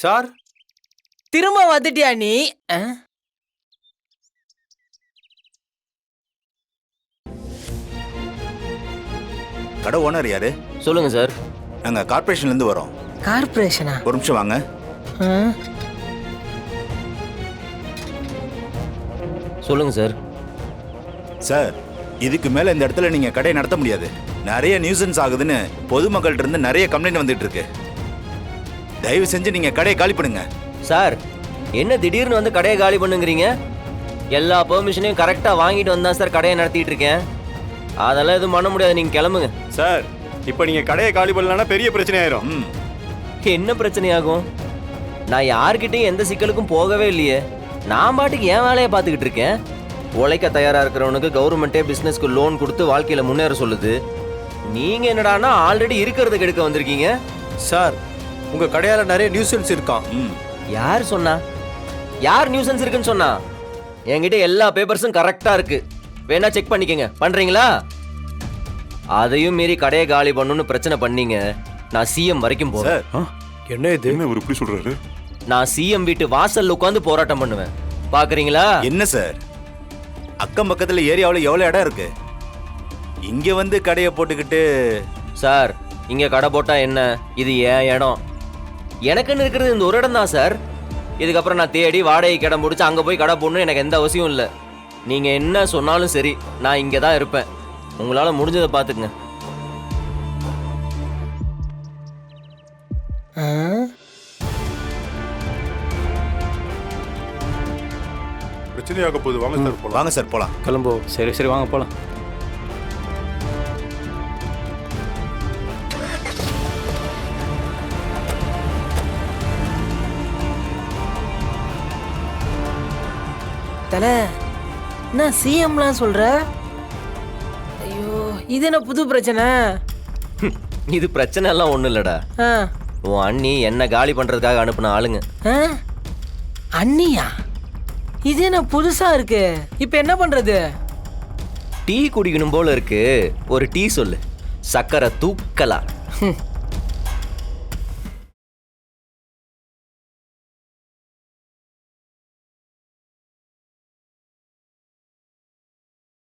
Sir திரும்ப வந்துட்டியா நீ? கடை ஓனர் யாரு? சொல்லுங்க சார். நாங்க கார்பரேஷன்ல இருந்து வரோம். கார்பரேஷனா? ஒரு நிமிஷம் வாங்க. சொல்லுங்க சார். சார், இதுக்கு மேல இந்த இடத்துல நீங்க கடை நடத்த முடியாது. நிறைய நியூசன்ஸ் ஆகுதுன்னு பொதுமக்கள்கிட்ட இருந்து நிறைய கம்ப்ளைண்ட் வந்துட்டு இருக்கு. தயவு செஞ்சு நீங்க கடையை காலி பண்ணுங்க. சார், என்ன திடீர்னு வந்து கடையை காலி பண்ணுங்கிறீங்க? எல்லா பெர்மிஷனையும் கரெக்டா வாங்கிட்டு வந்தா சார் கடையை நடத்திட்டு இருக்கேன். அதெல்லாம் எதுவும் பண்ண முடியாது, நீங்க கிளம்புங்க. சார், இப்போ நீங்க கடையை காலி பண்ணலன்னா பெரிய பிரச்சனை ஆயிரும். என்ன பிரச்சனையாகும்? நான் யார்கிட்டையும் எந்த சிக்கலுக்கும் போகவே இல்லையே. நான் பாட்டுக்கு என் வேலையை பார்த்துக்கிட்டு இருக்கேன். உழைக்க தயாரா இருக்கிறவனுக்கு கவர்மெண்ட்டே பிசினஸ்க்கு லோன் கொடுத்து வாழ்க்கையில முன்னேற சொல்லுது. நீங்க என்னடான்னா ஆல்ரெடி இருக்கிறதுக்கு எடுக்க வந்திருக்கீங்க. சார், உங்க கடையால நிறைய நியூசன்ஸ் இருக்கான். யார் சொன்னா? யார் நியூசன்ஸ் இருக்குன்னு சொன்னா? என்கிட்ட எல்லா பேப்பர்ஸும் கரெக்டா இருக்கு, வேணா செக் பண்ணிக்கங்க. பண்றீங்களா? அதையும் மீறி கடையை காலி பண்ணணும்னு பிரச்சனை பண்ணீங்க, நான் சிஎம் வரைக்கும் போறேன். என்ன இது? என்ன இவர் இப்படி சொல்றாரு? நான் சிஎம் வீட்டு வாசல்ல உட்காந்து போராட்டம் பண்ணுவேன். பாக்குறீங்களா? என்ன சார், அக்கம் பக்கத்துல ஏரியாவில் எவ்வளவு இடம் இருக்கு, இங்க வந்து கடையை போட்டுக்கிட்டு? சார், இங்க கடை போட்டா என்ன, இது என் இடம். எனக்குன்னு இருக்கிறது இந்த ஒரு இடம் தான் சார். இதுக்கப்புறம் நான் தேடி வாடகைக்கு இடம் பிடிச்சி அங்க போய் கடை போடணும் எனக்கு எந்த அவசியம் இல்லை. நீங்க என்ன சொன்னாலும் சரி, நான் இங்க தான் இருப்பேன். உங்களால முடிஞ்சதை பாத்துக்குங்க. பிரச்சனையாக போகுது. வாங்க சார் போலாம். வாங்க சார் போலாம். கிளம்போ. சரி சரி, வாங்க போலாம். தல, என்ன சிஎம்லாம் சொல்ற? ஐயோ, இது என்ன புது பிரச்சனை? இது பிரச்சனை எல்லாம் ஒண்ணும் இல்லடா. உன் அண்ணி என்ன காலி பண்றதுக்காக அனுப்புன ஆளுங்க. அண்ணியா? இது என்ன புதுசா இருக்கு? இப்ப என்ன பண்றது? டீ குடிக்கணும் போல இருக்கு, ஒரு டீ சொல்லு. சக்கரை தூக்கலாம்.